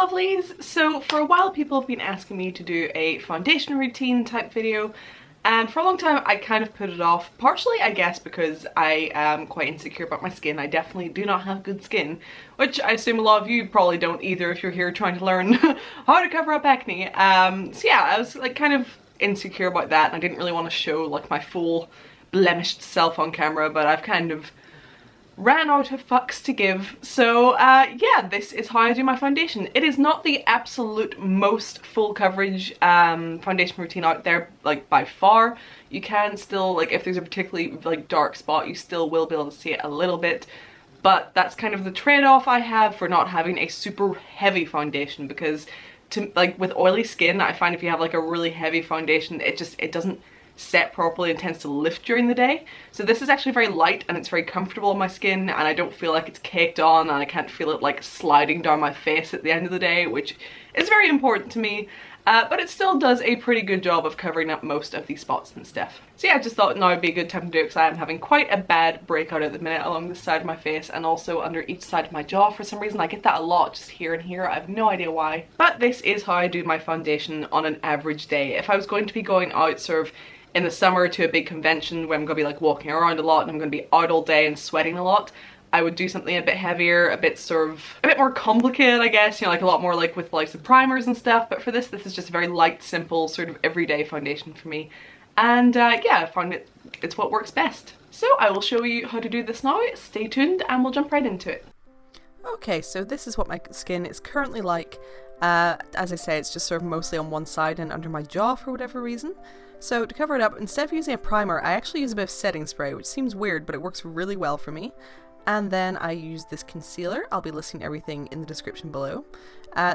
lovelies! So for a while people have been asking me to do a foundation routine type video, and for a long time I kind of put it off, partially I guess because I am quite insecure about my skin. I definitely do not have good skin, which I assume a lot of you probably don't either if you're here trying to learn how to cover up acne. So yeah, I was like kind of insecure about that and I didn't really want to show like my full blemished self on camera, but I've kind of ran out of fucks to give. So yeah, this is how I do my foundation. It is not the absolute most full coverage foundation routine out there, like by far. You can still, like if there's a particularly like dark spot, you still will be able to see it a little bit, but that's kind of the trade-off I have for not having a super heavy foundation, because to like with oily skin, I find if you have like a really heavy foundation, it doesn't set properly and tends to lift during the day. So this is actually very light and it's very comfortable on my skin, and I don't feel like it's caked on and I can't feel it like sliding down my face at the end of the day, which is very important to me. But it still does a pretty good job of covering up most of these spots and stuff. So yeah, I just thought now would be a good time to do it because I am having quite a bad breakout at the minute along this side of my face and also under each side of my jaw. For some reason I get that a lot, just here and here. I have no idea why. But this is how I do my foundation on an average day. If I was going to be going out sort of in the summer to a big convention where I'm going to be like walking around a lot and I'm going to be out all day and sweating a lot, I would do something a bit heavier, a bit more complicated, I guess, you know, like a lot more like with like some primers and stuff. But for this is just a very light, simple sort of everyday foundation for me. And yeah, I found it's what works best. So I will show you how to do this now. Stay tuned and we'll jump right into it. Okay, so this is what my skin is currently like. As I say, it's just sort of mostly on one side and under my jaw for whatever reason. So to cover it up, instead of using a primer, I actually use a bit of setting spray, which seems weird, but it works really well for me. And then I use this concealer. I'll be listing everything in the description below.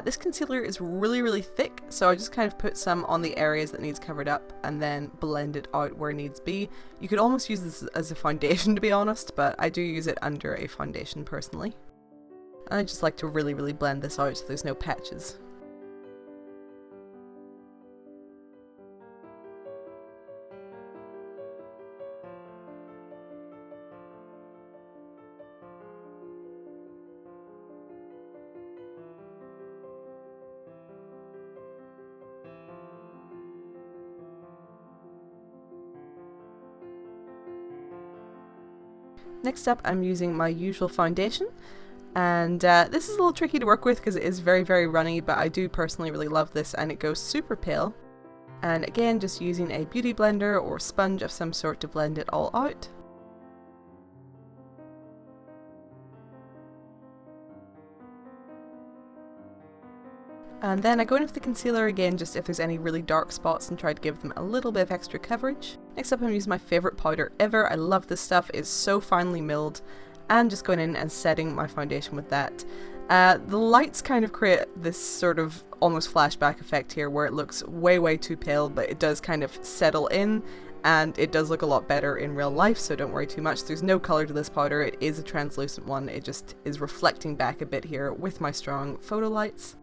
This concealer is really thick, so I just kind of put some on the areas that needs covered up and then blend it out where it needs be. You could almost use this as a foundation, to be honest, but I do use it under a foundation personally. And I just like to really blend this out so there's no patches. Next up, I'm using my usual foundation, and this is a little tricky to work with because it is very runny, but I do personally really love this and it goes super pale. And again, just using a beauty blender or sponge of some sort to blend it all out. And then I go in with the concealer again, just if there's any really dark spots, and try to give them a little bit of extra coverage. Next up, I'm using my favourite powder ever. I love this stuff, it's so finely milled, and just going in and setting my foundation with that. The lights kind of create this sort of almost flashback effect here where it looks way too pale, but it does kind of settle in, and it does look a lot better in real life, so don't worry too much. There's no colour to this powder, it is a translucent one, it just is reflecting back a bit here with my strong photo lights.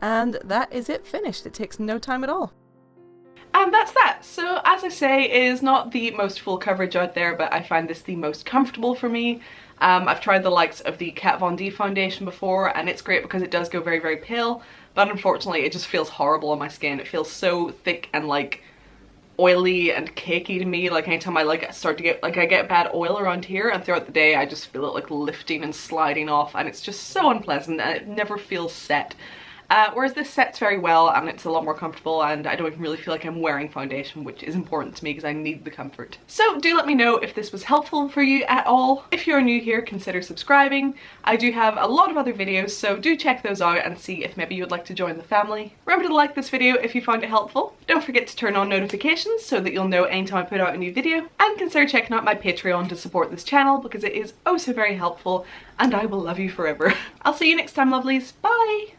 And that is it finished. It takes no time at all. And that's that. So as I say, it is not the most full coverage out there, but I find this the most comfortable for me. I've tried the likes of the Kat Von D foundation before and it's great because it does go very pale, but unfortunately it just feels horrible on my skin. It feels so thick and like oily and cakey to me. Like anytime I like start to get like I get bad oil around here, and throughout the day I just feel it like lifting and sliding off, and it's just so unpleasant and it never feels set. Whereas this sets very well and it's a lot more comfortable, and I don't even really feel like I'm wearing foundation, which is important to me because I need the comfort. So do let me know if this was helpful for you at all. If you're new here, consider subscribing. I do have a lot of other videos, so do check those out and see if maybe you would like to join the family. Remember to like this video if you found it helpful. Don't forget to turn on notifications so that you'll know anytime I put out a new video, and consider checking out my Patreon to support this channel because it is oh so very helpful, and I will love you forever. I'll see you next time, lovelies. Bye!